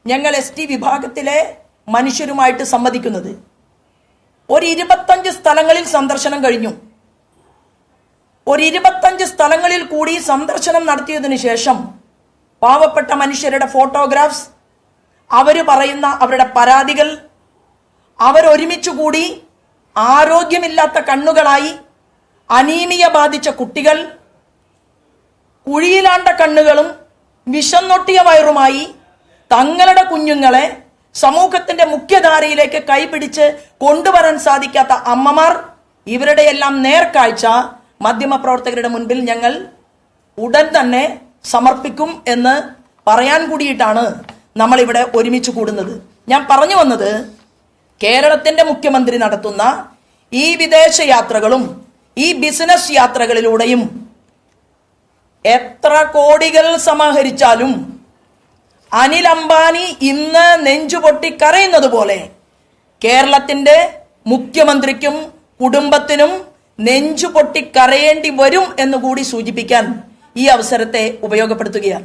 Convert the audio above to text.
ഞങ്ങൾ ST വിഭാഗത്തിലെ മനുഷ്യരുമായിട്ട് സംവദിക്കുന്നത്. ഒരു 25 സ്ഥലങ്ങളിൽ സന്ദർശനം കഴിഞ്ഞു. ഒരു 25 സ്ഥലങ്ങളിൽ കൂടി സന്ദർശനം നടത്തിയതിനു ശേഷം പാവപ്പെട്ട മനുഷ്യരുടെ ഫോട്ടോഗ്രാഫ്സ്, അവർ പറയുന്ന അവരുടെ പരാതികൾ, അവരൊരുമിച്ചു കൂടി ആരോഗ്യമില്ലാത്ത കണ്ണുകളായി, അനീമിയ ബാധിച്ച കുട്ടികൾ, കുഴിയിലാണ്ട കണ്ണുകളും വിഷന്നൊട്ടിയ വയറുമായി തങ്ങളുടെ കുഞ്ഞുങ്ങളെ സമൂഹത്തിന്റെ മുഖ്യധാരയിലേക്ക് കൈപിടിച്ച് കൊണ്ടുവരാൻ സാധിക്കാത്ത അമ്മമാർ, ഇവരുടെയെല്ലാം നേർക്കാഴ്ച മാധ്യമപ്രവർത്തകരുടെ മുൻപിൽ ഞങ്ങൾ ഉടൻ തന്നെ സമർപ്പിക്കും എന്ന് പറയാൻ കൂടിയിട്ടാണ് നമ്മൾ ഇവിടെ ഒരുമിച്ച് കൂടുന്നത്. ഞാൻ പറഞ്ഞു വന്നത്, കേരളത്തിന്റെ മുഖ്യമന്ത്രി നടത്തുന്ന ഈ വിദേശ യാത്രകളും ഈ ബിസിനസ് യാത്രകളിലൂടെയും എത്ര കോടികൾ സമാഹരിച്ചാലും അനിൽ അംബാനി ഇന്ന് നെഞ്ചുപൊട്ടി കരയുന്നത് പോലെ കേരളത്തിന്റെ മുഖ്യമന്ത്രിക്കും കുടുംബത്തിനും നെഞ്ചുപൊട്ടി കരയേണ്ടി വരും എന്നുകൂടി സൂചിപ്പിക്കാൻ ഈ അവസരത്തെ ഉപയോഗപ്പെടുത്തുകയാണ്.